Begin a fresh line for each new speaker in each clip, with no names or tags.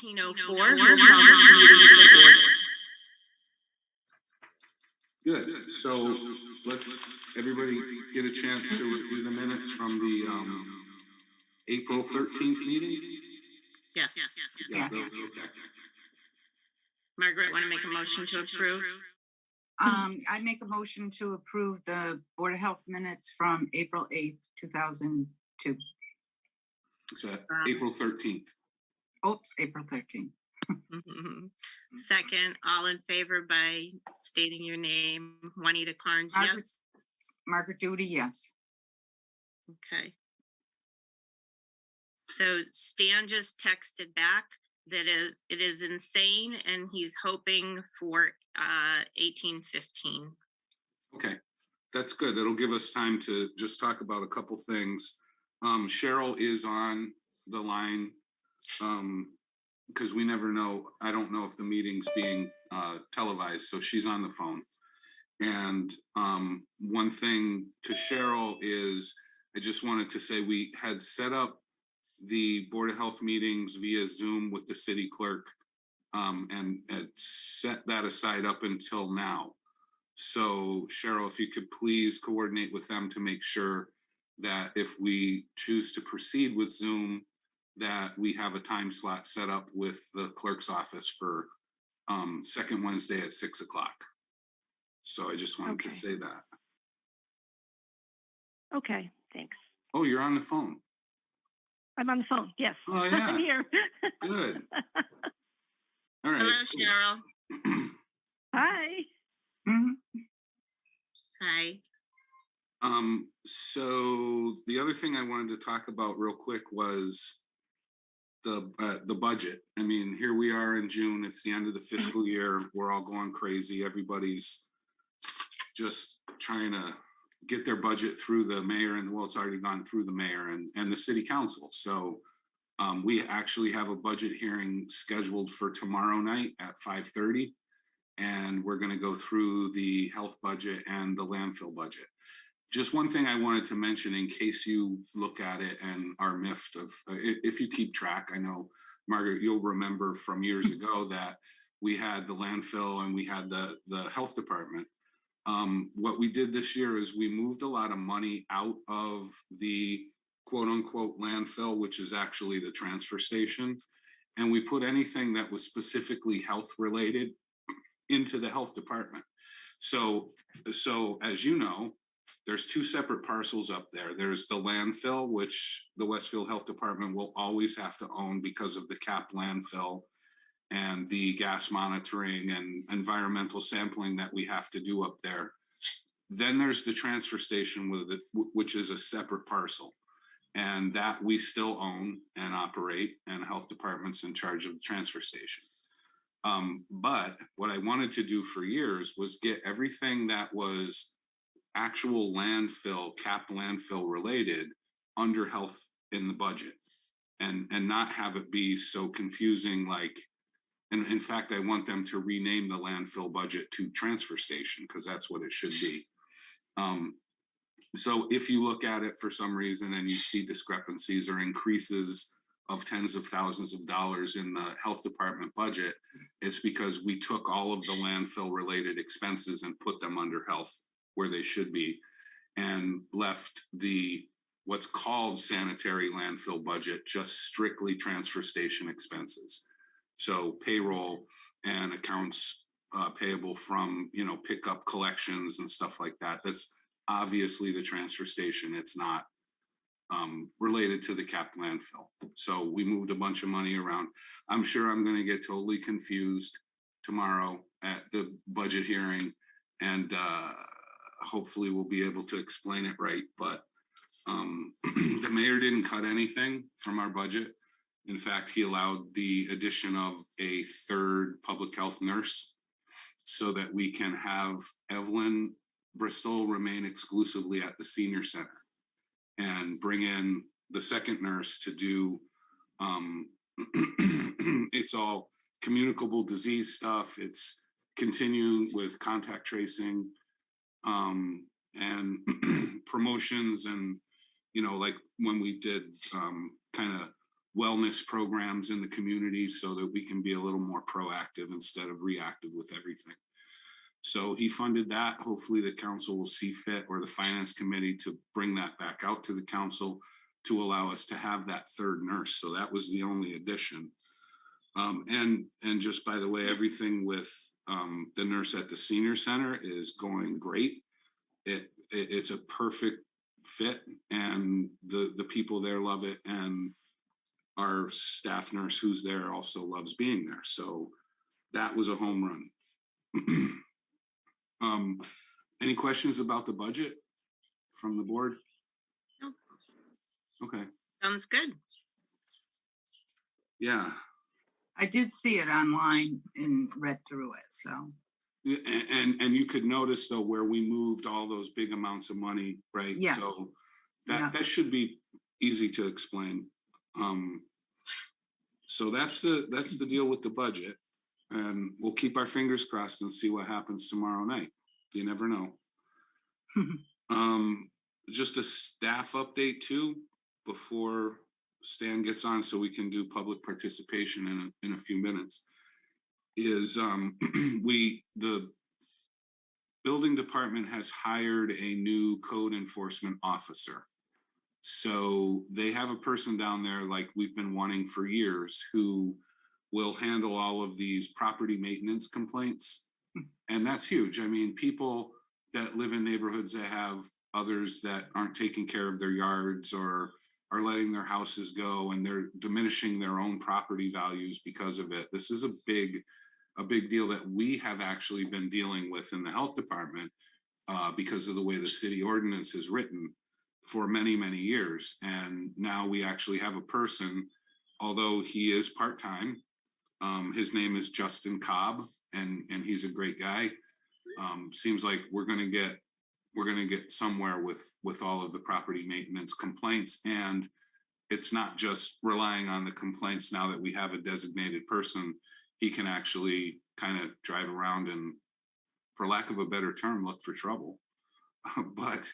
1804, we'll call this meeting to order.
Good. So let's everybody get a chance to review the minutes from the April 13th meeting.
Yes.
Yeah. Those, okay.
Margaret, want to make a motion to approve?
I make a motion to approve the Board of Health minutes from April 8th, 2002.
It's April 13th.
Oops, April 13th.
Second, all in favor by stating your name. Juanita Carnes, yes.
Margaret Duty, yes.
Okay. So Stan just texted back that it is insane, and he's hoping for 1815.
Okay, that's good. It'll give us time to just talk about a couple things. Cheryl is on the line because we never know. I don't know if the meeting's being televised, so she's on the phone. And one thing to Cheryl is, I just wanted to say we had set up the Board of Health meetings via Zoom with the city clerk and set that aside up until now. So Cheryl, if you could please coordinate with them to make sure that if we choose to proceed with Zoom, that we have a time slot set up with the clerk's office for second Wednesday at 6 o'clock. So I just wanted to say that.
Okay, thanks.
Oh, you're on the phone.
I'm on the phone, yes.
Oh, yeah.
I'm here.
Good. All right.
Hello, Cheryl.
Hi.
Hi.
So the other thing I wanted to talk about real quick was the budget. I mean, here we are in June, it's the end of the fiscal year. We're all going crazy. Everybody's just trying to get their budget through the mayor, and well, it's already gone through the mayor and the city council. So we actually have a budget hearing scheduled for tomorrow night at 5:30. And we're going to go through the health budget and the landfill budget. Just one thing I wanted to mention in case you look at it and are miffed of, if you keep track, I know, Margaret, you'll remember from years ago that we had the landfill and we had the health department. What we did this year is we moved a lot of money out of the quote unquote landfill, which is actually the transfer station. And we put anything that was specifically health related into the health department. So as you know, there's two separate parcels up there. There's the landfill, which the Westfield Health Department will always have to own because of the cap landfill and the gas monitoring and environmental sampling that we have to do up there. Then there's the transfer station with it, which is a separate parcel, and that we still own and operate, and health department's in charge of the transfer station. But what I wanted to do for years was get everything that was actual landfill, cap landfill related under health in the budget and not have it be so confusing. Like, and in fact, I want them to rename the landfill budget to transfer station because that's what it should be. So if you look at it for some reason and you see discrepancies or increases of tens of thousands of dollars in the health department budget, it's because we took all of the landfill related expenses and put them under health where they should be, and left the what's called sanitary landfill budget just strictly transfer station expenses. So payroll and accounts payable from, you know, pickup collections and stuff like that. That's obviously the transfer station. It's not related to the capped landfill. So we moved a bunch of money around. I'm sure I'm going to get totally confused tomorrow at the budget hearing, and hopefully we'll be able to explain it right. But the mayor didn't cut anything from our budget. In fact, he allowed the addition of a third public health nurse so that we can have Evelyn Bristol remain exclusively at the senior center and bring in the second nurse to do, it's all communicable disease stuff. It's continuing with contact tracing and promotions, and, you know, like when we did kind of wellness programs in the community so that we can be a little more proactive instead of reactive with everything. So he funded that. Hopefully the council will see fit, or the finance committee, to bring that back out to the council to allow us to have that third nurse. So that was the only addition. And just by the way, everything with the nurse at the senior center is going great. It's a perfect fit, and the people there love it, and our staff nurse who's there also loves being there. So that was a home run. Any questions about the budget from the board?
No.
Okay,
Sounds good.
yeah.
I did see it online and read through it, so.
And you could notice though where we moved all those big amounts of money, right?
Yes.
So
Yeah.
that should be easy to explain. So that's the deal with the budget, and we'll keep our fingers crossed and see what happens tomorrow night. You never know. Just a staff update too before Stan gets on, so we can do public participation in a few minutes. Is the building department has hired a new code enforcement officer. So they have a person down there like we've been wanting for years, who will handle all of these property maintenance complaints. And that's huge. I mean, people that live in neighborhoods that have others that aren't taking care of their yards or are letting their houses go, and they're diminishing their own property values because of it. This is a big deal that we have actually been dealing with in the health department because of the way the city ordinance is written for many, many years. And now we actually have a person, although he is part-time, his name is Justin Cobb, and he's a great guy. Seems like we're gonna get somewhere with all of the property maintenance complaints. And it's not just relying on the complaints. Now that we have a designated person, he can actually kind of drive around and, for lack of a better term, look for trouble. But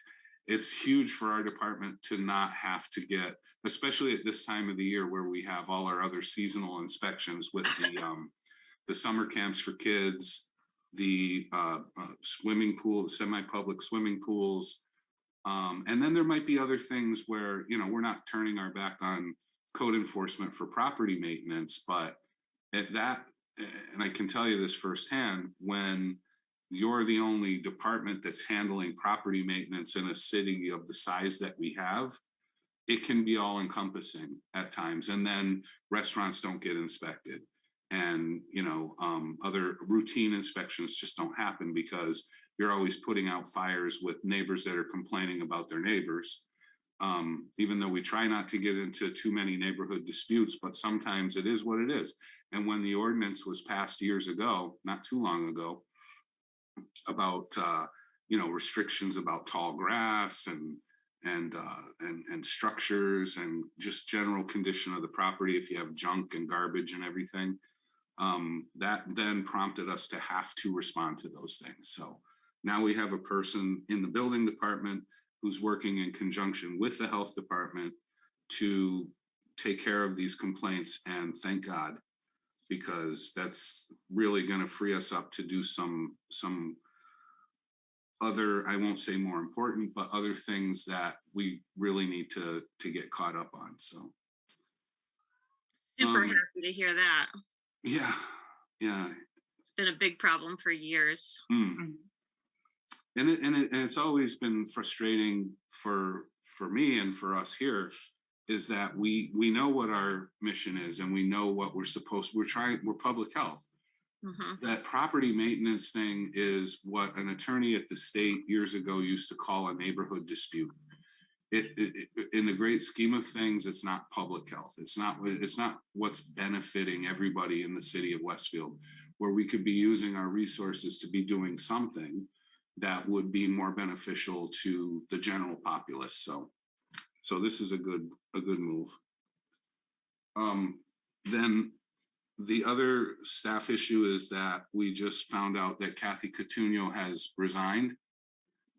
it's huge for our department to not have to get, especially at this time of the year where we have all our other seasonal inspections with the summer camps for kids, the swimming pool, the semi-public swimming pools. And then there might be other things where, we're not turning our back on code enforcement for property maintenance, but at that, and I can tell you this firsthand, when you're the only department that's handling property maintenance in a city of the size that we have, it can be all encompassing at times. And then restaurants don't get inspected. And, other routine inspections just don't happen because you're always putting out fires with neighbors that are complaining about their neighbors. Even though we try not to get into too many neighborhood disputes, but sometimes it is what it is. And when the ordinance was passed years ago, not too long ago, about restrictions about tall grass and structures and just general condition of the property, if you have junk and garbage and everything, that then prompted us to have to respond to those things. So now we have a person in the building department who's working in conjunction with the health department to take care of these complaints. And thank God, because that's really going to free us up to do some other, I won't say more important, but other things that we really need to get caught up on. So
Super happy to hear that.
yeah.
It's been a big problem for years.
And it's always been frustrating for me and for us here, is that we know what our mission is, and we know what we're public health. That property maintenance thing is what an attorney at the state years ago used to call a neighborhood dispute. It in the great scheme of things, it's not public health. It's not what's benefiting everybody in the city of Westfield, where we could be using our resources to be doing something that would be more beneficial to the general populace. So this is a good move. Then the other staff issue is that we just found out that Kathy Coutinho has resigned.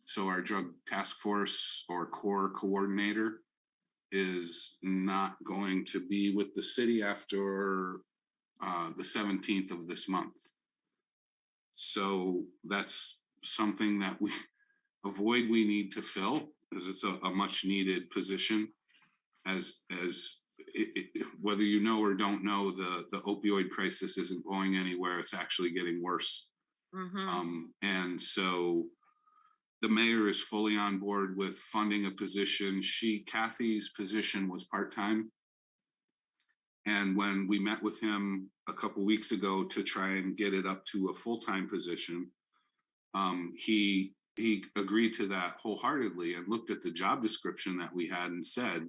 So our drug task force or core coordinator is not going to be with the city after the 17th of this month. So that's something that we need to fill, because it's a much needed position. As whether you know or don't know, the opioid crisis isn't going anywhere. It's actually getting worse. And so the mayor is fully on board with funding a position. Kathy's position was part-time. And when we met with him a couple weeks ago to try and get it up to a full-time position, he agreed to that wholeheartedly and looked at the job description that we had and said,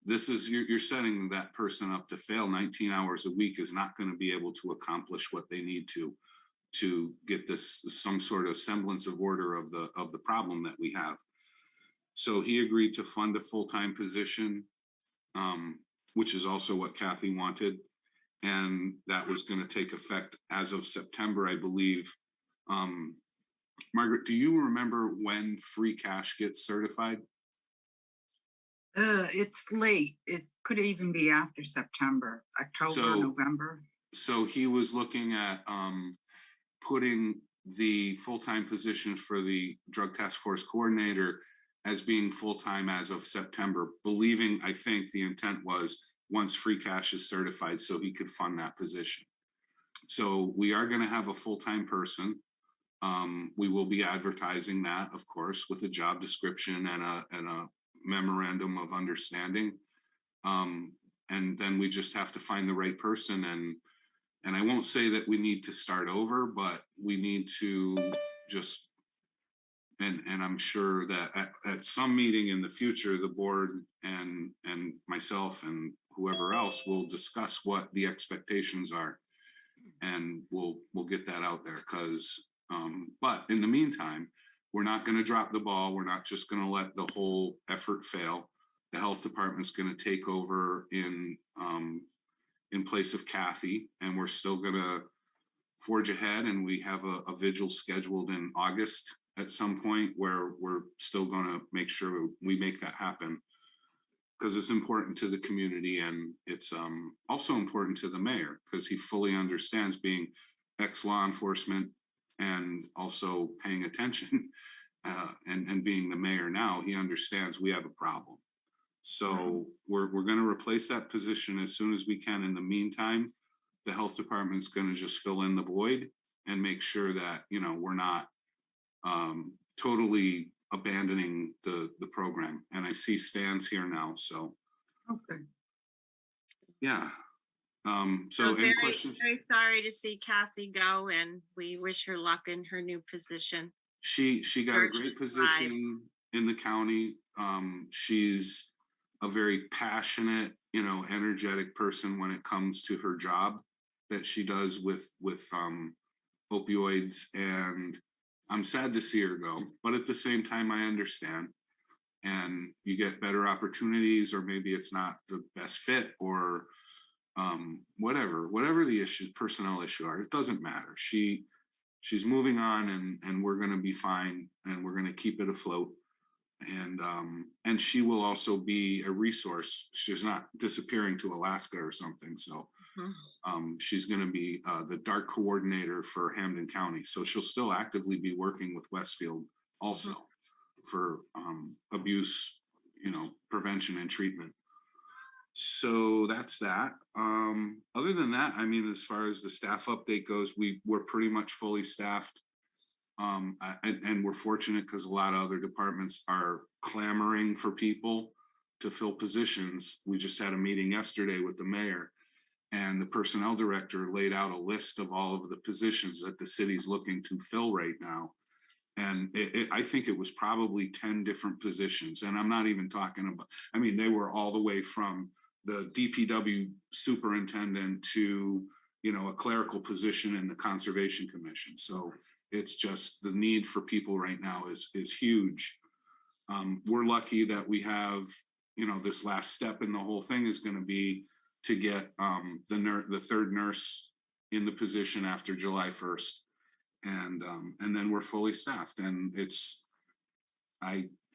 this is, you're setting that person up to fail. 19 hours a week is not going to be able to accomplish what they need to get this some sort of semblance of order of the problem that we have. So he agreed to fund a full-time position, which is also what Kathy wanted. And that was going to take effect as of September, I believe. Margaret, do you remember when free cash gets certified?
It's late. It could even be after September, October, November.
So he was looking at putting the full-time position for the drug task force coordinator as being full-time as of September, believing, I think the intent was once free cash is certified so he could fund that position. So we are going to have a full-time person. We will be advertising that, of course, with a job description and a memorandum of understanding. And then we just have to find the right person. And I won't say that we need to start over, but we need to just, and I'm sure that at some meeting in the future, the board and myself and whoever else will discuss what the expectations are. And we'll get that out there, because, but in the meantime, we're not going to drop the ball. We're not just going to let the whole effort fail. The health department's going to take over in place of Kathy, and we're still going to forge ahead. And we have a vigil scheduled in August at some point where we're still going to make sure we make that happen, because it's important to the community, and it's also important to the mayor, because he fully understands, being ex-law enforcement and also paying attention and being the mayor now, he understands we have a problem. So we're going to replace that position as soon as we can. In the meantime, the health department's going to just fill in the void and make sure that, you know, we're not totally abandoning the program. And I see Stan's here now, so
Okay.
yeah. So any questions?
Very sorry to see Kathy go, and we wish her luck in her new position.
She got a great position in the county. She's a very passionate, you know, energetic person when it comes to her job that she does with opioids. And I'm sad to see her go, but at the same time, I understand. And you get better opportunities, or maybe it's not the best fit, or whatever the issues, personnel issue are, it doesn't matter. She's moving on, and we're going to be fine, and we're going to keep it afloat. And she will also be a resource. She's not disappearing to Alaska or something. So she's going to be the DART coordinator for Hamden County. So she'll still actively be working with Westfield also for abuse, you know, prevention and treatment. So that's that. Other than that, I mean, as far as the staff update goes, we're pretty much fully staffed. And we're fortunate because a lot of other departments are clamoring for people to fill positions. We just had a meeting yesterday with the mayor, and the personnel director laid out a list of all of the positions that the city's looking to fill right now. And I think it was probably 10 different positions. And I'm not even talking about, I mean, they were all the way from the DPW superintendent to, you know, a clerical position in the Conservation Commission. So it's just the need for people right now is huge. We're lucky that we have, you know, this last step in the whole thing is going to be to get the third nurse in the position after July 1st. And then we're fully staffed. And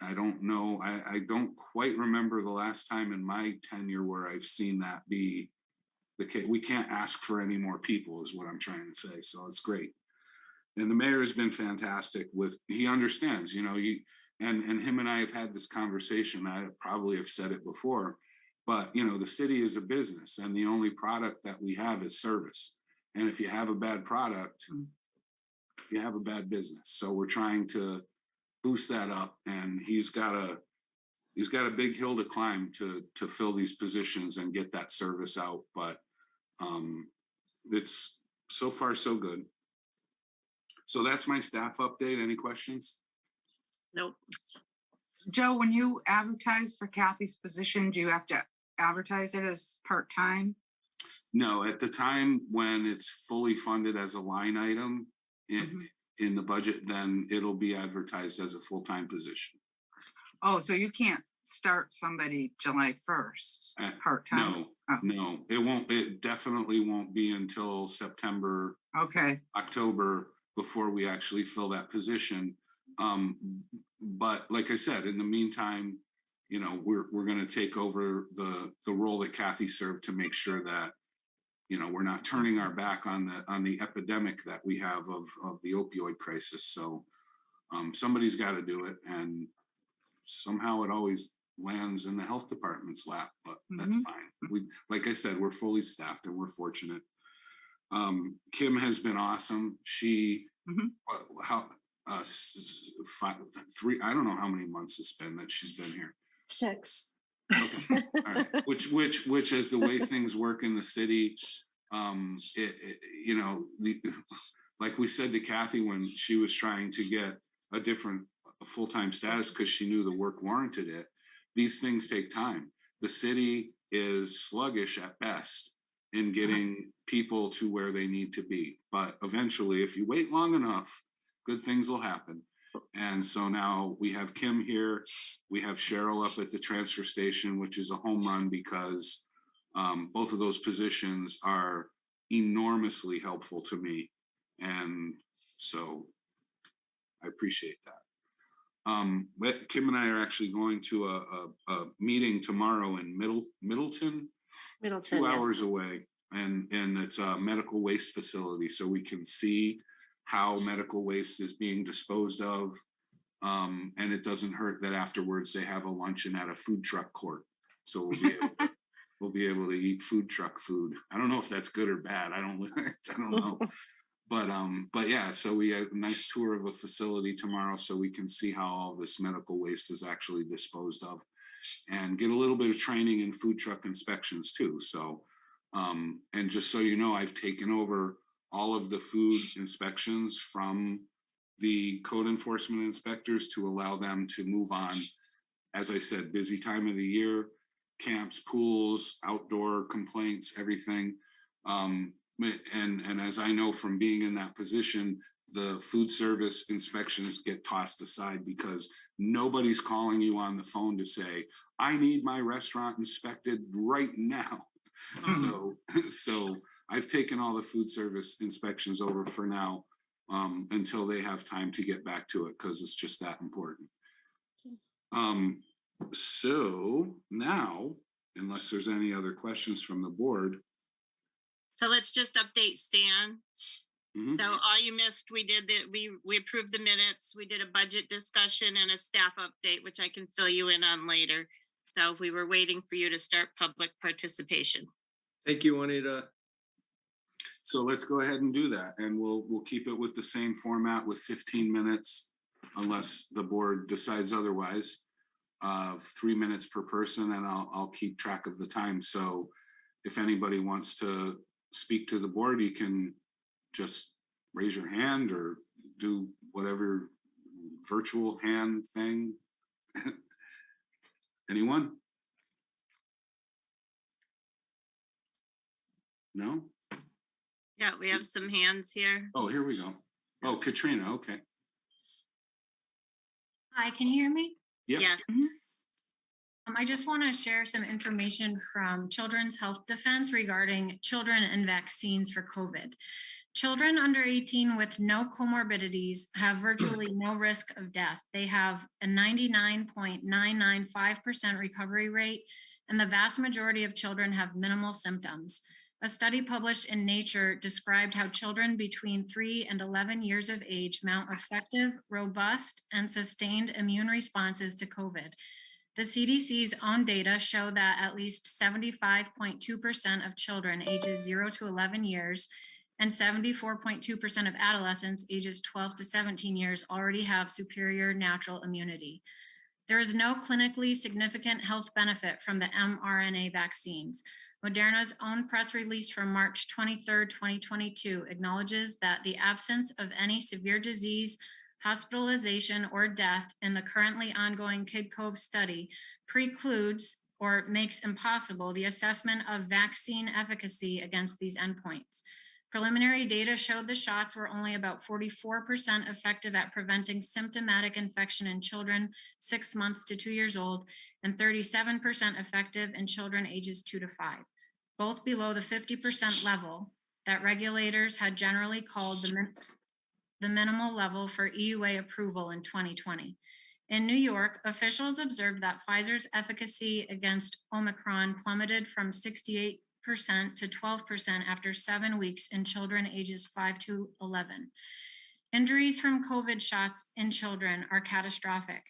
I don't know, I don't quite remember the last time in my tenure where I've seen that be the case. We can't ask for any more people is what I'm trying to say. So it's great. And the mayor has been fantastic with, he understands, and him and I have had this conversation. I probably have said it before, but the city is a business and the only product that we have is service. And if you have a bad product, you have a bad business. So we're trying to boost that up, and he's got a big hill to climb to fill these positions and get that service out. But it's so far so good. So that's my staff update. Any questions?
Nope.
Joe, when you advertise for Kathy's position, do you have to advertise it as part-time?
No, at the time when it's fully funded as a line item in the budget, then it'll be advertised as a full-time position.
Oh, so you can't start somebody July 1st, part-time?
No, it won't. It definitely won't be until September,
Okay,
October before we actually fill that position. But like I said, in the meantime, we're going to take over the role that Kathy served to make sure that we're not turning our back on the epidemic that we have of the opioid crisis. So somebody's got to do it, and somehow it always lands in the health department's lap, but that's fine. Like I said, we're fully staffed and we're fortunate. Kim has been awesome. She three, I don't know how many months it's been that she's been here.
6.
Okay. All right. Which is the way things work in the city. Like we said to Kathy when she was trying to get a full-time status because she knew the work warranted it. These things take time. The city is sluggish at best in getting people to where they need to be. But eventually, if you wait long enough, good things will happen. And so now we have Kim here. We have Cheryl up at the transfer station, which is a home run because both of those positions are enormously helpful to me. And so I appreciate that. But Kim and I are actually going to a meeting tomorrow in Middleton, 2 hours away, and it's a medical waste facility, so we can see how medical waste is being disposed of, and it doesn't hurt that afterwards they have a luncheon at a food truck court, so we'll be able to eat food truck food. I don't know if that's good or bad. I don't know. But yeah, so we had a nice tour of a facility tomorrow so we can see how all this medical waste is actually disposed of and get a little bit of training in food truck inspections too. So, and just so you know, I've taken over all of the food inspections from the code enforcement inspectors to allow them to move on. As I said, busy time of the year, camps, pools, outdoor complaints, everything. And as I know from being in that position, the food service inspections get tossed aside because nobody's calling you on the phone to say, I need my restaurant inspected right now. So I've taken all the food service inspections over for now until they have time to get back to it because it's just that important. So now, unless there's any other questions from the board.
So let's just update Stan. So all you missed, we approved the minutes. We did a budget discussion and a staff update, which I can fill you in on later. So we were waiting for you to start public participation.
Thank you, Juanita.
So let's go ahead and do that. And we'll keep it with the same format with 15 minutes, unless the board decides otherwise, 3 minutes per person, and I'll keep track of the time. So if anybody wants to speak to the board, you can just raise your hand or do whatever virtual hand thing. Anyone? No?
Yeah, we have some hands here.
Oh, here we go. Oh, Katrina, okay.
Hi, can you hear me?
Yep.
Yes.
I just want to share some information from Children's Health Defense regarding children and vaccines for COVID. Children under 18 with no comorbidities have virtually no risk of death. They have a 99.995% recovery rate, and the vast majority of children have minimal symptoms. A study published in Nature described how children between 3 and 11 years of age mount effective, robust, and sustained immune responses to COVID. The CDC's own data show that at least 75.2% of children ages 0 to 11 years and 74.2% of adolescents ages 12 to 17 years already have superior natural immunity. There is no clinically significant health benefit from the mRNA vaccines. Moderna's own press release from March 23, 2022 acknowledges that the absence of any severe disease, hospitalization, or death in the currently ongoing KidCove study precludes or makes impossible the assessment of vaccine efficacy against these endpoints. Preliminary data showed the shots were only about 44% effective at preventing symptomatic infection in children 6 months to 2 years old and 37% effective in children ages 2 to 5, both below the 50% level that regulators had generally called the minimal level for EUA approval in 2020. In New York, officials observed that Pfizer's efficacy against Omicron plummeted from 68% to 12% after 7 weeks in children ages 5 to 11. Injuries from COVID shots in children are catastrophic.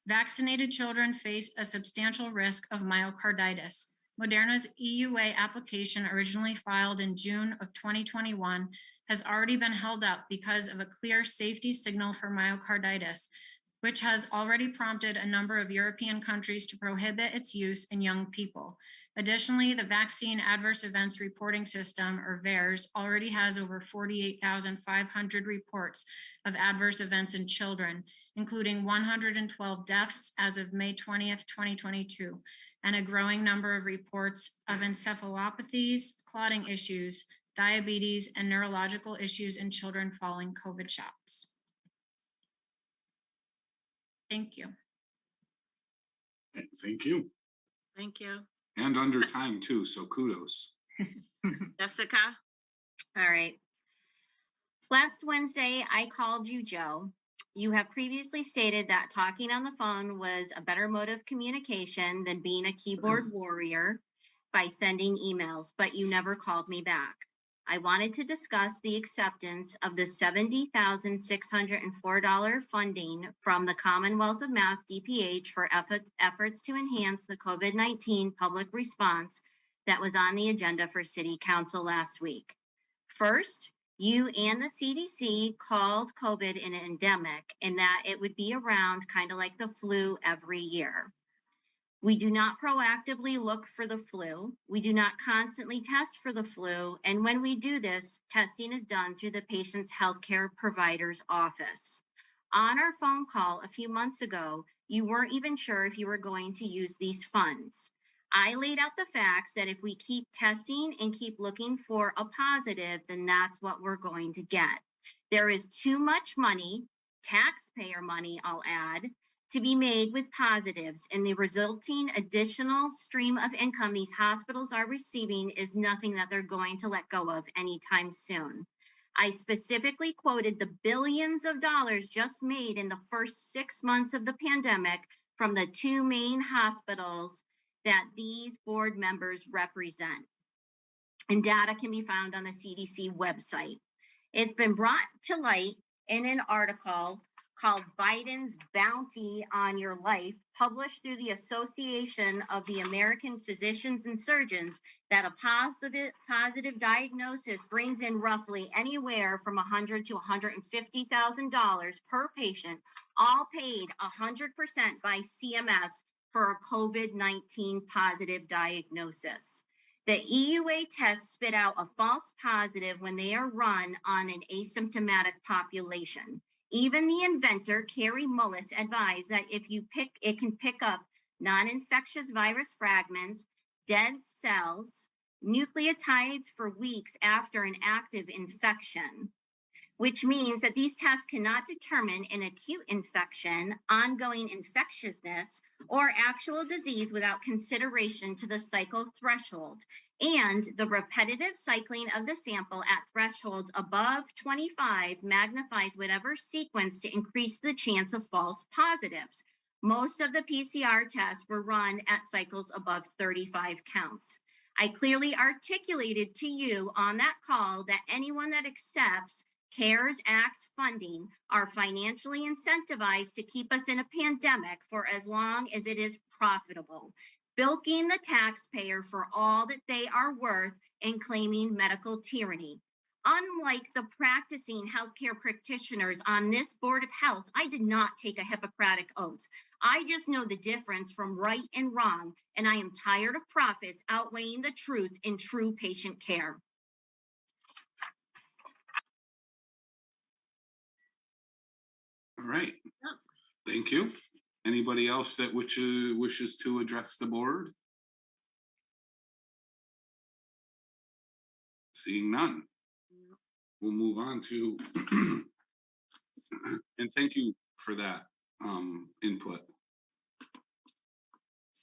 Vaccinated children face a substantial risk of myocarditis. Moderna's EUA application, originally filed in June of 2021, has already been held up because of a clear safety signal for myocarditis, which has already prompted a number of European countries to prohibit its use in young people. Additionally, the Vaccine Adverse Events Reporting System, or VAERS, already has over 48,500 reports of adverse events in children, including 112 deaths as of May 20th, 2022, and a growing number of reports of encephalopathies, clotting issues, diabetes, and neurological issues in children following COVID shots. Thank you.
Thank you.
Thank you.
And under time too, so kudos.
Jessica?
All right. Last Wednesday, I called you, Joe. You have previously stated that talking on the phone was a better mode of communication than being a keyboard warrior by sending emails, but you never called me back. I wanted to discuss the acceptance of the $70,604 funding from the Commonwealth of Mass DPH for efforts to enhance the COVID-19 public response that was on the agenda for City Council last week. First, you and the CDC called COVID an endemic and that it would be around kind of like the flu every year. We do not proactively look for the flu. We do not constantly test for the flu. And when we do this, testing is done through the patient's healthcare provider's office. On our phone call a few months ago, you weren't even sure if you were going to use these funds. I laid out the facts that if we keep testing and keep looking for a positive, then that's what we're going to get. There is too much money, taxpayer money, I'll add, to be made with positives, and the resulting additional stream of income these hospitals are receiving is nothing that they're going to let go of anytime soon. I specifically quoted the billions of dollars just made in the first 6 months of the pandemic from the two main hospitals that these board members represent. And data can be found on the CDC website. It's been brought to light in an article called Biden's Bounty on Your Life, published through the Association of the American Physicians and Surgeons, that a positive diagnosis brings in roughly anywhere from $100,000 to $150,000 per patient, all paid 100% by CMS for a COVID-19 positive diagnosis. The EUA tests spit out a false positive when they are run on an asymptomatic population. Even the inventor, Carrie Mullis, advised that it can pick up non-infectious virus fragments, dead cells, nucleotides for weeks after an active infection, which means that these tests cannot determine an acute infection, ongoing infectiousness, or actual disease without consideration to the cycle threshold. And the repetitive cycling of the sample at thresholds above 25 magnifies whatever sequence to increase the chance of false positives. Most of the PCR tests were run at cycles above 35 counts. I clearly articulated to you on that call that anyone that accepts CARES Act funding are financially incentivized to keep us in a pandemic for as long as it is profitable, bilking the taxpayer for all that they are worth and claiming medical tyranny. Unlike the practicing healthcare practitioners on this Board of Health, I did not take a Hippocratic oath. I just know the difference from right and wrong, and I am tired of profits outweighing the truth in true patient care.
All right. Thank you. Anybody else that wishes to address the board? Seeing none. We'll move on to, and thank you for that input.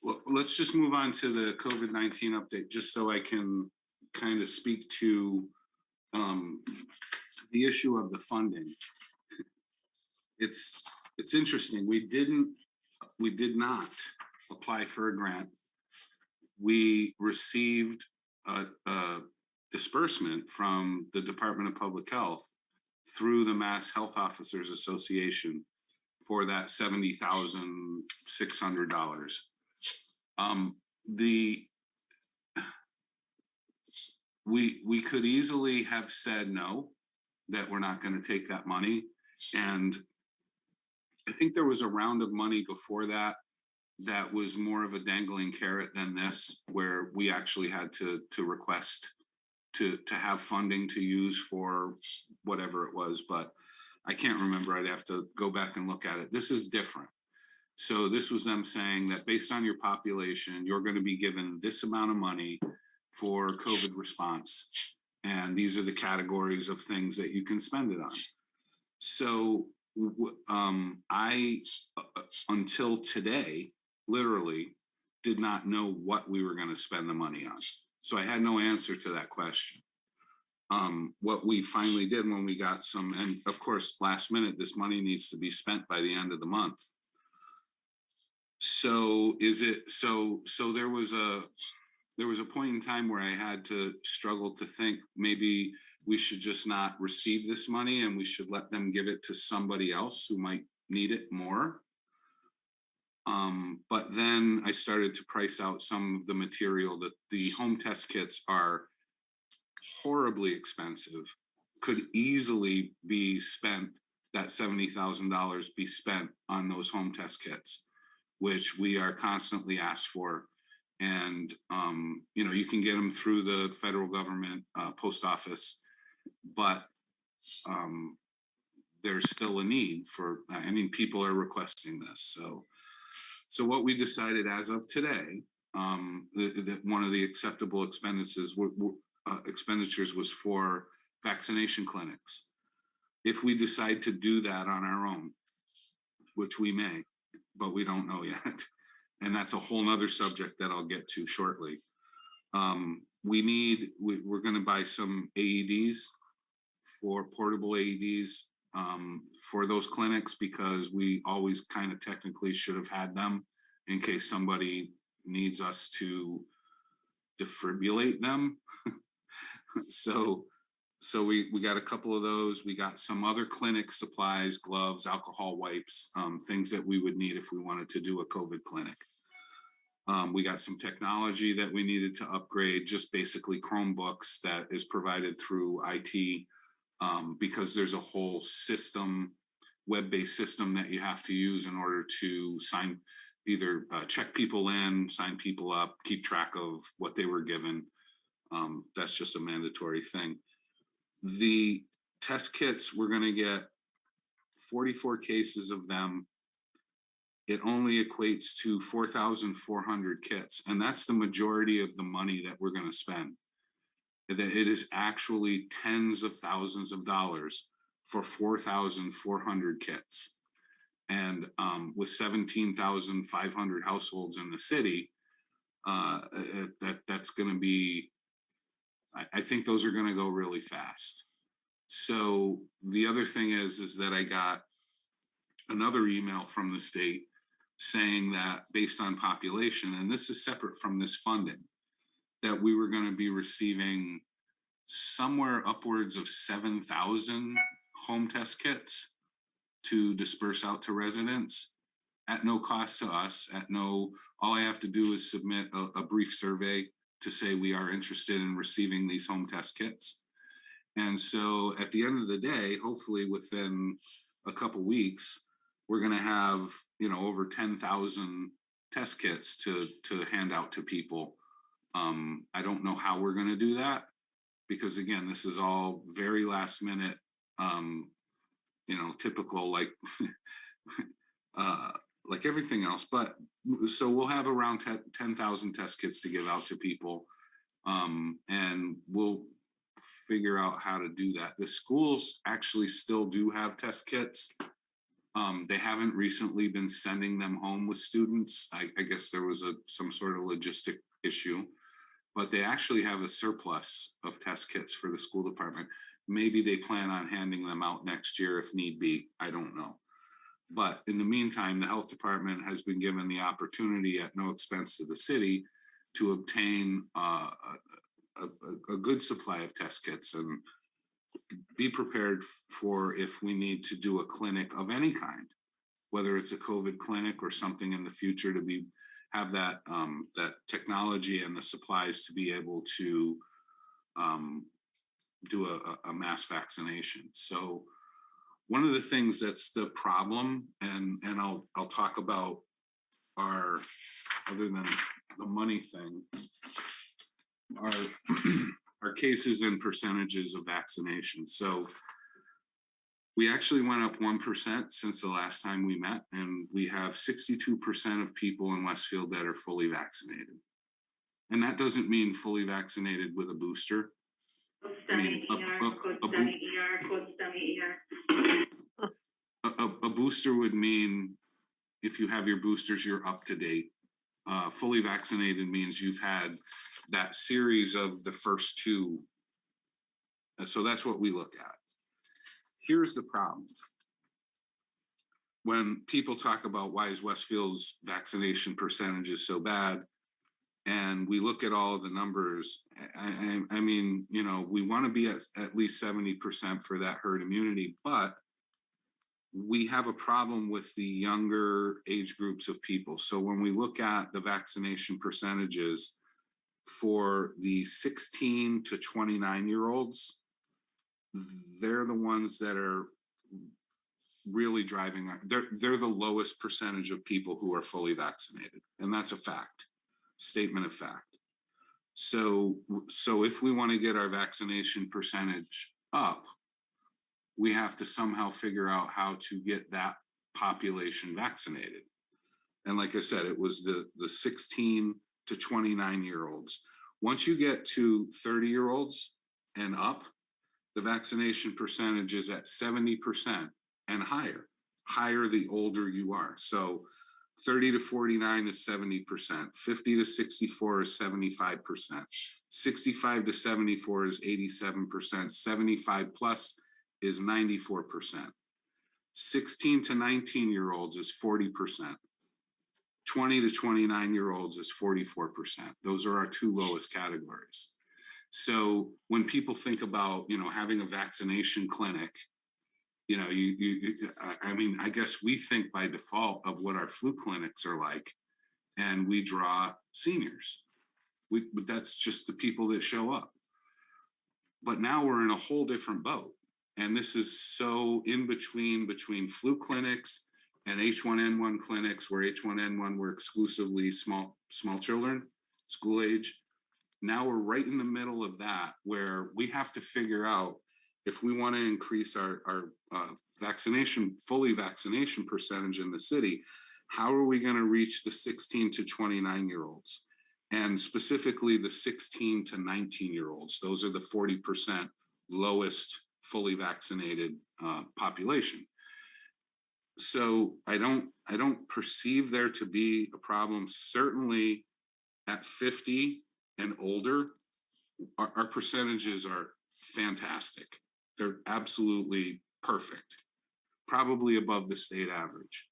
Well, let's just move on to the COVID-19 update, just so I can kind of speak to the issue of the funding. It's interesting. We did not apply for a grant. We received a disbursement from the Department of Public Health through the Mass Health Officers Association for that $70,600. We could easily have said no, that we're not going to take that money. And I think there was a round of money before that that was more of a dangling carrot than this, where we actually had to request to have funding to use for whatever it was, but I can't remember. I'd have to go back and look at it. This is different. So this was them saying that based on your population, you're going to be given this amount of money for COVID response. And these are the categories of things that you can spend it on. So I, until today, literally did not know what we were going to spend the money on. So I had no answer to that question. What we finally did when we got some, and of course, last minute, this money needs to be spent by the end of the month. So there was a point in time where I had to struggle to think maybe we should just not receive this money and we should let them give it to somebody else who might need it more. But then I started to price out some of the material. That the home test kits are horribly expensive, could easily be spent, that $70,000 be spent on those home test kits, which we are constantly asked for. And, you can get them through the federal government post office, but there's still a need for, people are requesting this. So what we decided as of today, that one of the acceptable expenditures was for vaccination clinics. If we decide to do that on our own, which we may, but we don't know yet. And that's a whole nother subject that I'll get to shortly. We're going to buy some AEDs, for portable AEDs, for those clinics, because we always kind of technically should have had them in case somebody needs us to defibrillate them. So we got a couple of those. We got some other clinic supplies, gloves, alcohol wipes, things that we would need if we wanted to do a COVID clinic. We got some technology that we needed to upgrade, just basically Chromebooks that is provided through IT, because there's a whole system, web-based system that you have to use in order to either check people in, sign people up, keep track of what they were given. That's just a mandatory thing. The test kits, we're going to get 44 cases of them. It only equates to 4,400 kits. And that's the majority of the money that we're going to spend. It is actually tens of thousands of dollars for 4,400 kits. And with 17,500 households in the city, that's going to be I think those are going to go really fast. So the other thing is that I got another email from the state saying that based on population, and this is separate from this funding, that we were going to be receiving somewhere upwards of 7,000 home test kits to disperse out to residents at no cost to us, all I have to do is submit a brief survey to say we are interested in receiving these home test kits. And so at the end of the day, hopefully within a couple weeks, we're going to have, over 10,000 test kits to hand out to people. I don't know how we're going to do that because again, this is all very last minute, typical like everything else. But so we'll have around 10,000 test kits to give out to people. And we'll figure out how to do that. The schools actually still do have test kits. They haven't recently been sending them home with students. I guess there was some sort of logistic issue, but they actually have a surplus of test kits for the school department. Maybe they plan on handing them out next year if need be. I don't know. But in the meantime, the health department has been given the opportunity at no expense to the city to obtain a good supply of test kits and be prepared for if we need to do a clinic of any kind, whether it's a COVID clinic or something in the future, to have that technology and the supplies to be able to do a mass vaccination. So one of the things that's the problem, and I'll talk about other than the money thing, our cases and percentages of vaccination. So we actually went up 1% since the last time we met, and we have 62% of people in Westfield that are fully vaccinated. And that doesn't mean fully vaccinated with a booster. I mean, a booster would mean if you have your boosters, you're up to date. Fully vaccinated means you've had that series of the first two. So that's what we look at. Here's the problem. When people talk about why is Westfield's vaccination percentage is so bad, and we look at all of the numbers, I mean, we want to be at least 70% for that herd immunity, but we have a problem with the younger age groups of people. So when we look at the vaccination percentages for the 16 to 29-year-olds, they're the ones that are really driving. They're the lowest percentage of people who are fully vaccinated. And that's a fact, statement of fact. So if we want to get our vaccination percentage up, we have to somehow figure out how to get that population vaccinated. And like I said, it was the 16 to 29-year-olds. Once you get to 30-year-olds and up, the vaccination percentage is at 70% and higher the older you are. So 30 to 49 is 70%, 50 to 64 is 75%, 65 to 74 is 87%, 75 plus is 94%. 16 to 19-year-olds is 40%. 20 to 29-year-olds is 44%. Those are our two lowest categories. So when people think about, having a vaccination clinic, I guess we think by default of what our flu clinics are like, and we draw seniors. But that's just the people that show up. But now we're in a whole different boat. And this is so in between flu clinics and H1N1 clinics, where H1N1 were exclusively small children, school age. Now we're right in the middle of that, where we have to figure out if we want to increase our fully vaccination percentage in the city, how are we going to reach the 16 to 29-year-olds? And specifically the 16 to 19-year-olds. Those are the 40% lowest fully vaccinated population. So I don't perceive there to be a problem. Certainly at 50 and older, our percentages are fantastic. They're absolutely perfect, probably above the state average.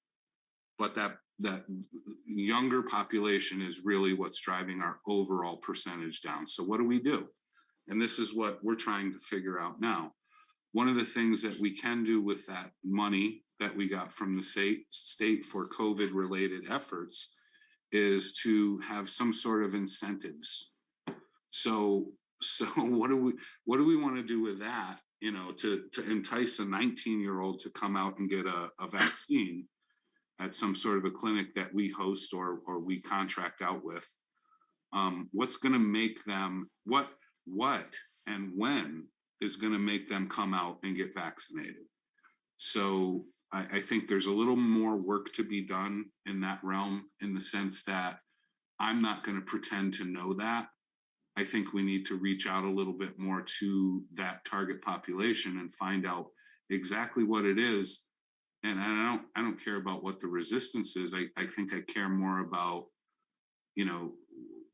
But that younger population is really what's driving our overall percentage down. So what do? And this is what we're trying to figure out now. One of the things that we can do with that money that we got from the state for COVID related efforts is to have some sort of incentives. So what do we want to do with that, you know, to entice a 19-year-old to come out and get a vaccine at some sort of a clinic that we host or we contract out with? What's going to make them, what and when is going to make them come out and get vaccinated? So I think there's a little more work to be done in that realm, in the sense that I'm not going to pretend to know that. I think we need to reach out a little bit more to that target population and find out exactly what it is. And I don't care about what the resistance is. I think I care more about, you know,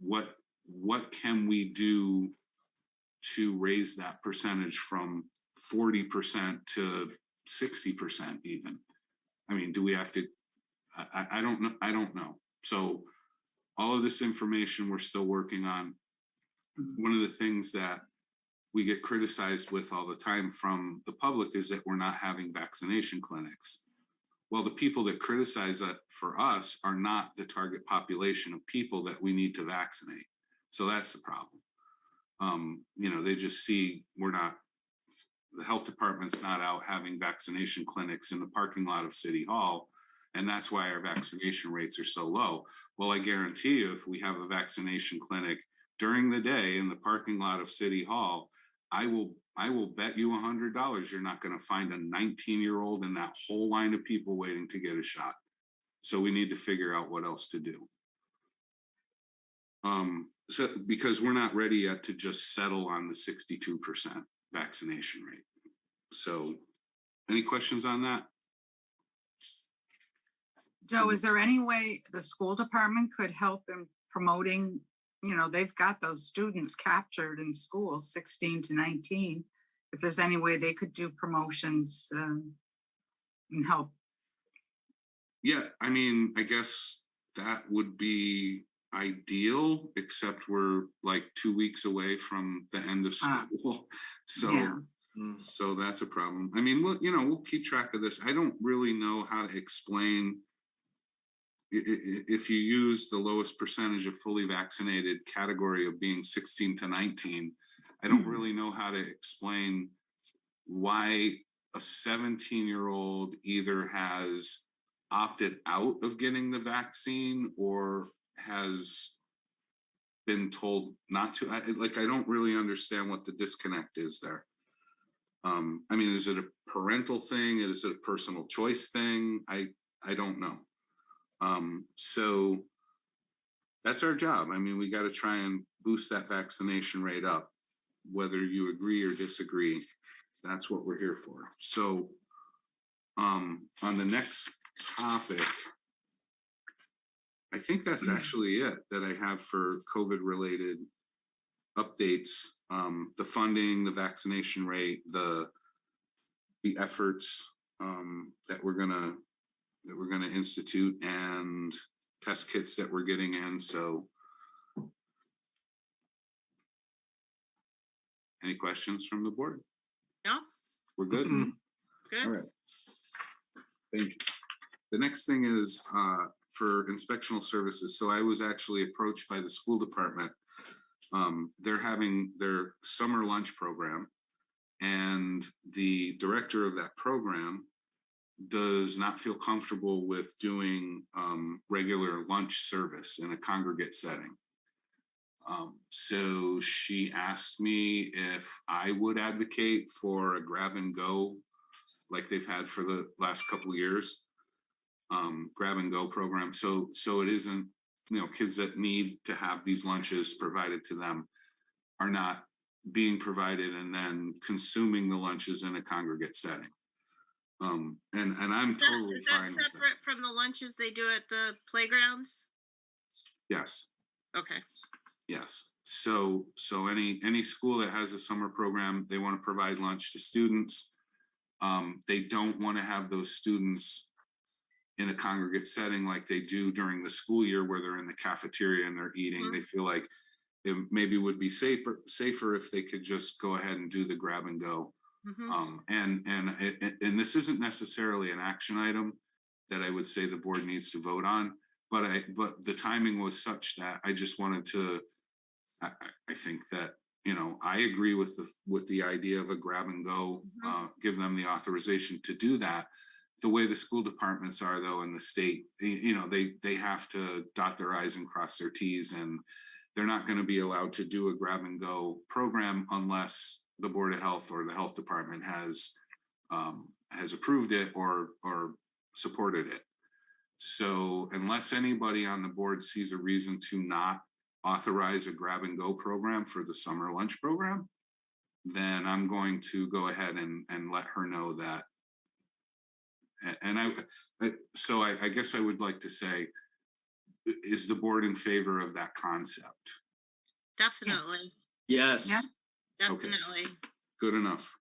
what can we do to raise that percentage from 40% to 60% even. I mean, do we have to, I don't know. I don't know. So all of this information we're still working on. One of the things that we get criticized with all the time from the public is that we're not having vaccination clinics. Well, the people that criticize that for us are not the target population of people that we need to vaccinate. So that's the problem. You know, they just see the health department's not out having vaccination clinics in the parking lot of City Hall, and that's why our vaccination rates are so low. Well, I guarantee you, if we have a vaccination clinic during the day in the parking lot of City Hall, I will bet you $100 you're not going to find a 19-year-old in that whole line of people waiting to get a shot. So we need to figure out what else to do. So because we're not ready yet to just settle on the 62% vaccination rate. So any questions on that?
Joe, is there any way the school department could help in promoting, you know, they've got those students captured in schools, 16 to 19. If there's any way they could do promotions and help.
Yeah, I mean, I guess that would be ideal, except we're like 2 weeks away from the end of school. So
Yeah.
So that's a problem. I mean, we'll keep track of this. I don't really know how to explain if you use the lowest percentage of fully vaccinated category of being 16 to 19. I don't really know how to explain why a 17-year-old either has opted out of getting the vaccine or has been told not to. I don't really understand what the disconnect is there. I mean, is it a parental thing? Is it a personal choice thing? I don't know. So that's our job. I mean, we got to try and boost that vaccination rate up, whether you agree or disagree. That's what we're here for. So on the next topic, I think that's actually it that I have for COVID related updates. The funding, the vaccination rate, the efforts that we're gonna institute, and test kits that we're getting in. So any questions from the board?
No,
We're good?
good.
All right. Thank you. The next thing is for Inspectional Services. So I was actually approached by the school department. They're having their summer lunch program, and the director of that program does not feel comfortable with doing regular lunch service in a congregate setting. So she asked me if I would advocate for a grab and go like they've had for the last couple of years, grab and go program. So it isn't, kids that need to have these lunches provided to them are not being provided and then consuming the lunches in a congregate setting. And I'm totally
Is that
fine with that.
separate from the lunches they do at the playgrounds?
Yes.
Okay.
Yes. So any school that has a summer program, they want to provide lunch to students. They don't want to have those students in a congregate setting like they do during the school year, where they're in the cafeteria and they're eating.
Mhm.
They feel like it maybe would be safer if they could just go ahead and do the grab and go.
Mhm.
And this isn't necessarily an action item that I would say the board needs to vote on, but the timing was such that I just wanted to, I think that, I agree with the idea of a grab and go, give them the authorization to do that. The way the school departments are though, in the state, they have to dot their i's and cross their t's, and they're not going to be allowed to do a grab and go program unless the Board of Health or the health department has approved it or supported it. So unless anybody on the board sees a reason to not authorize a grab and go program for the summer lunch program, then I'm going to go ahead and let her know that. And I guess I would like to say, is the board in favor of that concept?
Definitely,
Yes.
Yeah.
Okay.
definitely.
Good enough.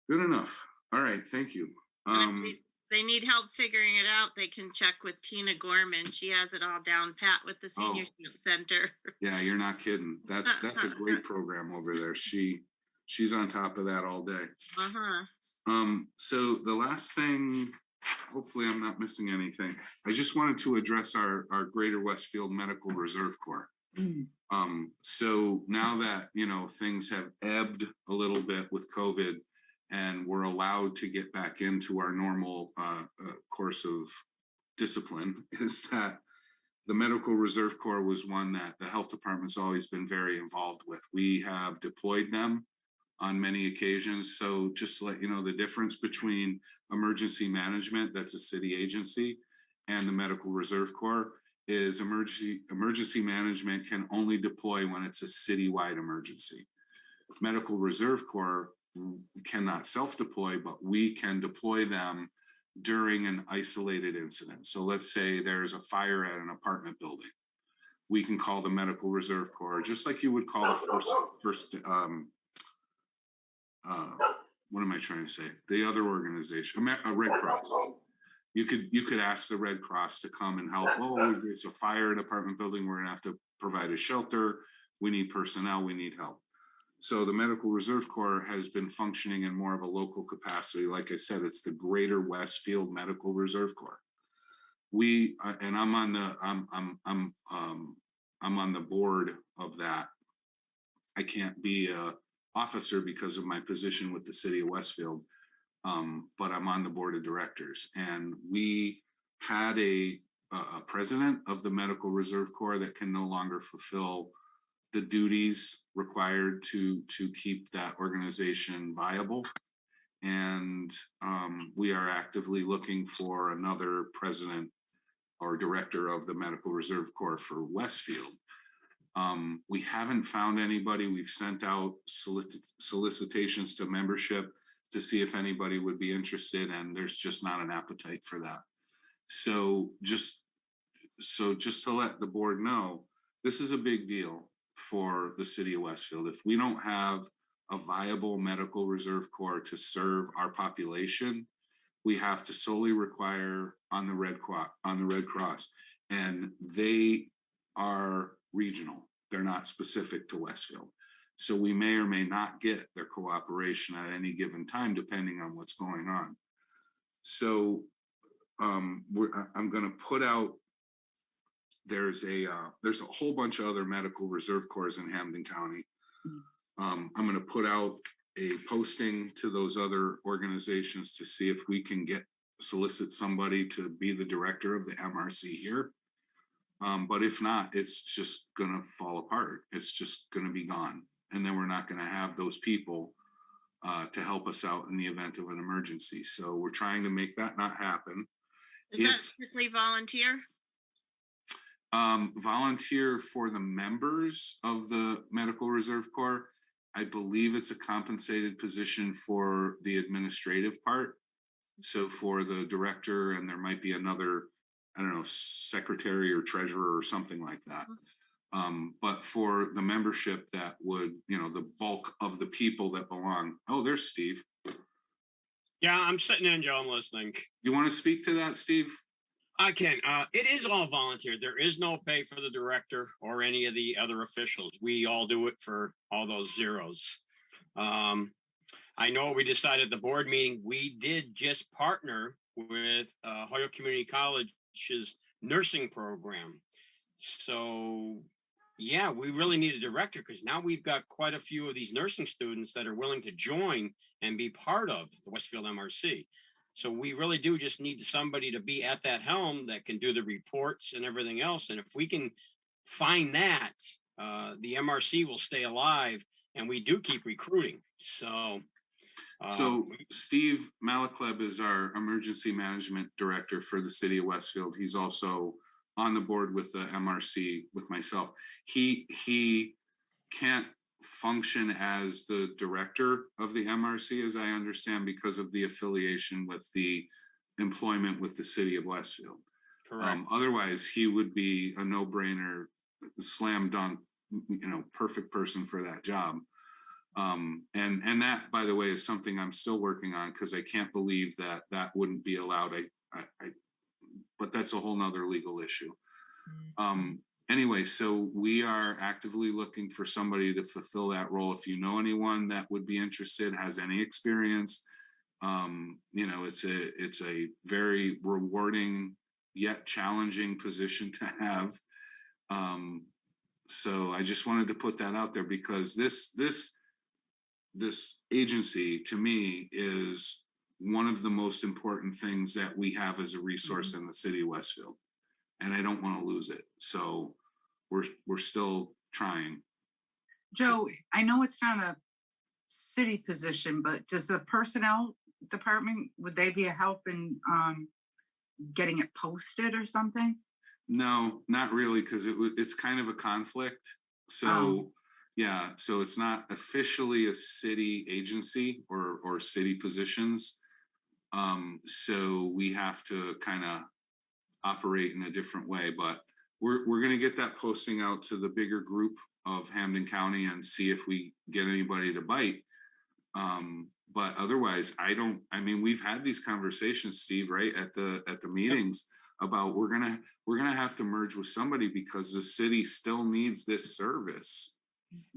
Good enough. All right, thank you.
And if they need help figuring it out, they can check with Tina Gorman. She has it all down pat with the senior center.
Yeah, you're not kidding. That's a great program over there. She's on top of that all day.
Uh-huh.
So the last thing, hopefully I'm not missing anything. I just wanted to address our Greater Westfield Medical Reserve Corps. So now that, things have ebbed a little bit with COVID and we're allowed to get back into our normal course of discipline, is that the Medical Reserve Corps was one that the health department's always been very involved with. We have deployed them on many occasions. So just to let you know, the difference between emergency management, that's a city agency, and the Medical Reserve Corps is emergency management can only deploy when it's a citywide emergency. Medical Reserve Corps cannot self-deploy, but we can deploy them during an isolated incident. So let's say there's a fire at an apartment building. We can call the Medical Reserve Corps, just like you would call the first what am I trying to say? The other organization, a Red Cross. You could ask the Red Cross to come and help. Oh, it's a fire at an apartment building. We're gonna have to provide a shelter. We need personnel. We need help. So the Medical Reserve Corps has been functioning in more of a local capacity. Like I said, it's the Greater Westfield Medical Reserve Corps. And I'm on the board of that. I can't be a officer because of my position with the city of Westfield, but I'm on the board of directors. And we had a president of the Medical Reserve Corps that can no longer fulfill the duties required to keep that organization viable. And we are actively looking for another president or director of the Medical Reserve Corps for Westfield. We haven't found anybody. We've sent out solicitations to membership to see if anybody would be interested, and there's just not an appetite for that. So just to let the board know, this is a big deal for the city of Westfield. If we don't have a viable Medical Reserve Corps to serve our population, we have to solely require on the Red Cross, and they are regional. They're not specific to Westfield. So we may or may not get their cooperation at any given time, depending on what's going on. So I'm going to put out, there's a whole bunch of other Medical Reserve Corps in Hampden County. I'm going to put out a posting to those other organizations to see if we can solicit somebody to be the director of the MRC here. But if not, it's just going to fall apart. It's just going to be gone. And then we're not going to have those people to help us out in the event of an emergency. So we're trying to make that not happen.
Is that strictly volunteer?
Volunteer for the members of the Medical Reserve Corps. I believe it's a compensated position for the administrative part. So for the director, and there might be another, I don't know, secretary or treasurer or something like that. But for the membership that would, the bulk of the people that belong. Oh, there's Steve.
Yeah, I'm sitting in, Joe. I'm listening.
You want to speak to that, Steve?
I can. It is all volunteer. There is no pay for the director or any of the other officials. We all do it for all those zeros. I know we decided at the board meeting, we did just partner with Hoyle Community College's nursing program. So yeah, we really need a director because now we've got quite a few of these nursing students that are willing to join and be part of the Westfield MRC. So we really do just need somebody to be at that helm that can do the reports and everything else. And if we can find that, the MRC will stay alive, and we do keep recruiting. So
Steve Malaclev is our emergency management director for the city of Westfield. He's also on the board with the MRC with myself. He can't function as the director of the MRC, as I understand, because of the affiliation with the employment with the city of Westfield.
correct.
Otherwise, he would be a no-brainer, slam dunk, perfect person for that job. And that, by the way, is something I'm still working on because I can't believe that wouldn't be allowed. But that's a whole nother legal issue. Anyway, so we are actively looking for somebody to fulfill that role. If you know anyone that would be interested, has any experience, it's a very rewarding yet challenging position to have. So I just wanted to put that out there because this agency to me is one of the most important things that we have as a resource in the city of Westfield. And I don't want to lose it. So we're still trying.
Joe, I know it's not a city position, but does the personnel department, would they be a help in getting it posted or something?
No, not really, because it's kind of a conflict. So yeah, so it's not officially a city agency or city positions. So we have to kind of operate in a different way, but we're going to get that posting out to the bigger group of Hampden County and see if we get anybody to bite. But otherwise, we've had these conversations, Steve, right at the meetings about we're gonna have to merge with somebody because the city still needs this service.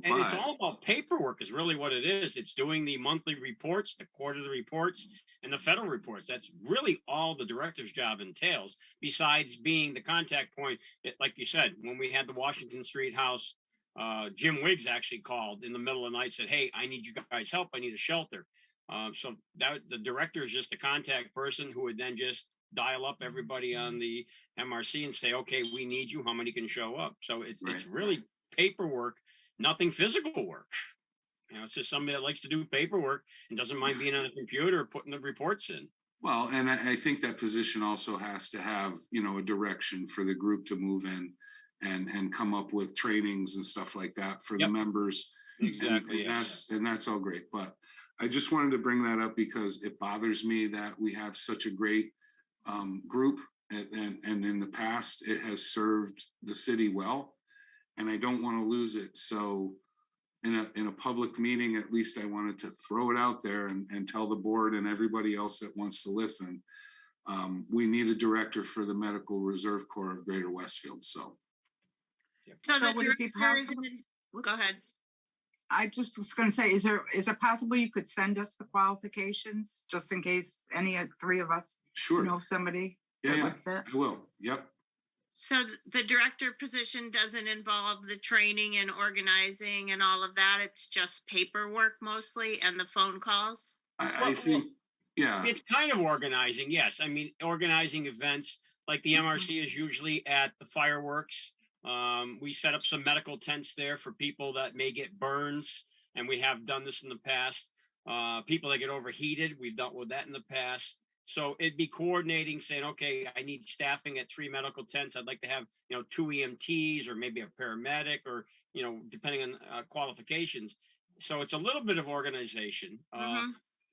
And it's all about paperwork is really what it is. It's doing the monthly reports, the quarterly reports, and the federal reports. That's really all the director's job entails, besides being the contact point. Like you said, when we had the Washington Street house, Jim Wiggs actually called in the middle of the night, said, "Hey, I need you guys' help. I need a shelter." So that the director is just a contact person who would then just dial up everybody on the MRC and say, "Okay, we need you. How many can show up?" So it's really paperwork. Nothing physical work. It's just somebody that likes to do paperwork and doesn't mind being on a computer putting the reports in.
Well, and I think that position also has to have, a direction for the group to move in and come up with trainings and stuff like that for the members.
Exactly.
And that's all great. But I just wanted to bring that up because it bothers me that we have such a great group and in the past it has served the city well. And I don't want to lose it. So in a public meeting, at least I wanted to throw it out there and tell the board and everybody else that wants to listen. We need a director for the Medical Reserve Corps of Greater Westfield. So
the
would it be
director is
possible-
go ahead.
I just was going to say, is it possible you could send us the qualifications just in case any of three of us
sure.
know somebody
Yeah,
that would fit?
I will. Yep.
So the director position doesn't involve the training and organizing and all of that. It's just paperwork mostly and the phone calls.
I think, yeah.
It's kind of organizing, yes. I mean, organizing events like the MRC is usually at the fireworks. We set up some medical tents there for people that may get burns, and we have done this in the past. People that get overheated, we've dealt with that in the past. So it'd be coordinating, saying, okay, I need staffing at 3 medical tents. I'd like to have, 2 EMTs or maybe a paramedic or, depending on qualifications. So it's a little bit of organization.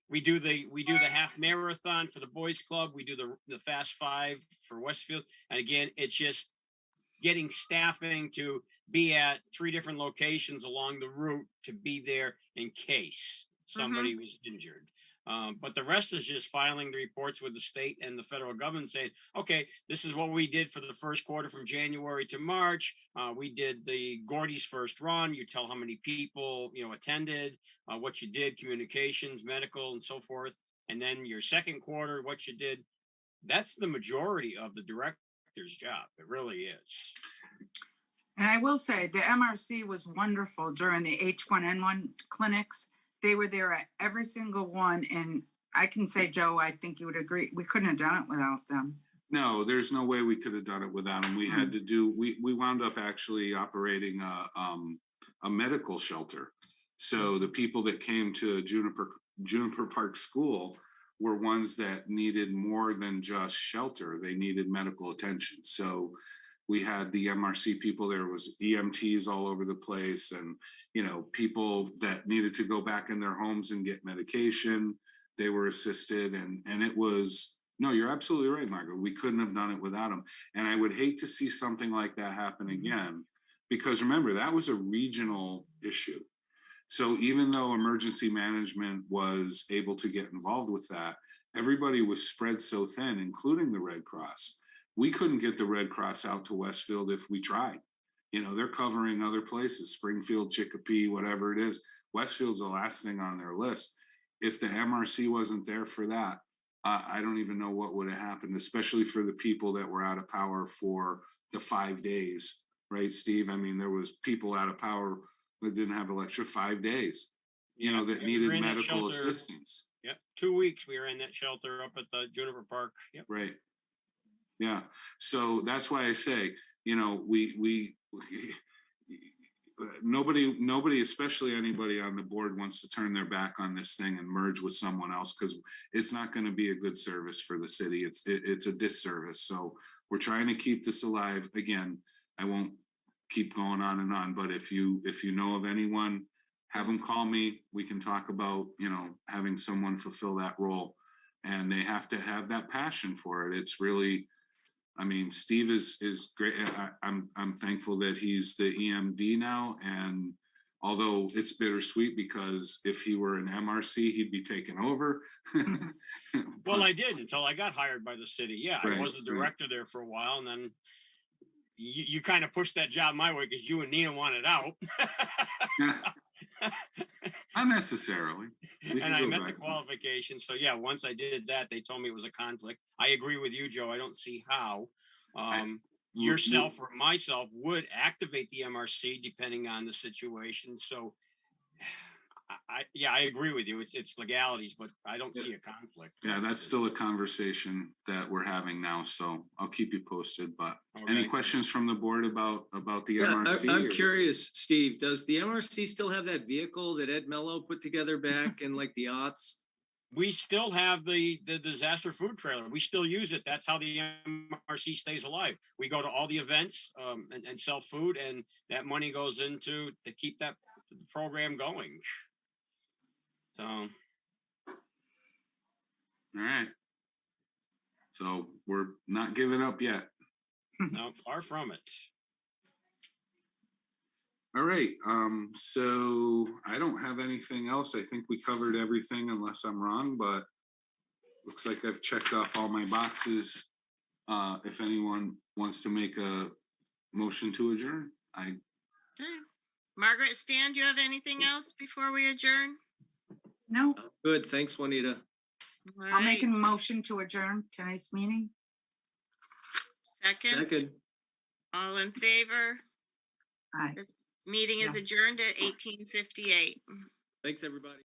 We do the half marathon for the boys club. We do the Fast 5 for Westfield. And again, it's just getting staffing to be at 3 different locations along the route to be there in case somebody was injured. But the rest is just filing the reports with the state and the federal government saying, okay, this is what we did for the first quarter from January to March. We did the Gordy's first run. You tell how many people, attended, what you did, communications, medical, and so forth. And then your second quarter, what you did. That's the majority of the director's job. It really is.
And I will say the MRC was wonderful during the H1N1 clinics. They were there at every single one. And I can say, Joe, I think you would agree, we couldn't have done it without them.
No, there's no way we could have done it without them. We had to do, we wound up actually operating a medical shelter. So the people that came to Juniper Park School were ones that needed more than just shelter. They needed medical attention. So we had the MRC people, there was EMTs all over the place, and people that needed to go back in their homes and get medication, they were assisted. And it was, no, you're absolutely right, Margaret. We couldn't have done it without them. And I would hate to see something like that happen again, because remember, that was a regional issue. So even though emergency management was able to get involved with that, everybody was spread so thin, including the Red Cross. We couldn't get the Red Cross out to Westfield if we tried. They're covering other places, Springfield, Chicopee, whatever it is. Westfield's the last thing on their list. If the MRC wasn't there for that, I don't even know what would have happened, especially for the people that were out of power for the 5 days, right, Steve? I mean, there was people out of power that didn't have electricity 5 days, that needed medical assistance.
Yep, 2 weeks we were in that shelter up at the Juniper Park. Yep.
Right. Yeah. So that's why I say, nobody, especially anybody on the board, wants to turn their back on this thing and merge with someone else, because it's not going to be a good service for the city. It's a disservice. So we're trying to keep this alive. Again, I won't keep going on, but if you know of anyone, have them call me. We can talk about, having someone fulfill that role, and they have to have that passion for it. It's really, I mean, Steve is great. I'm thankful that he's the EMD now. And although it's bittersweet, because if he were an MRC, he'd be taken over.
Well, I did until I got hired by the city. Yeah,
Right,
I was the director there for a while, and then you kind of pushed that job my way because you and Nina wanted out.
Not necessarily.
And I met the qualifications. So yeah, once I did that, they told me it was a conflict. I agree with you, Joe. I don't see how yourself or myself would activate the MRC depending on the situation. So I agree with you. It's legalities, but I don't see a conflict.
Yeah, that's still a conversation that we're having now. So I'll keep you posted. But any questions from the board about the MRC?
I'm curious, Steve, does the MRC still have that vehicle that Ed Mello put together back in like the aughts?
We still have the disaster food trailer. We still use it. That's how the MRC stays alive. We go to all the events and sell food, and that money goes into to keep that program going. So,
All right. So we're not giving up yet.
no, far from it.
All right. So I don't have anything else. I think we covered everything, unless I'm wrong, but looks like I've checked off all my boxes. If anyone wants to make a motion to adjourn,
Okay. Margaret, Stan, do you have anything else before we adjourn?
No,
Good, thanks, Juanita.
All
I'll make a
right.
motion to adjourn tonight's meeting.
Second, all in favor?
Aye.
This meeting is
Yes.
adjourned at 18:58.
Thanks, everybody.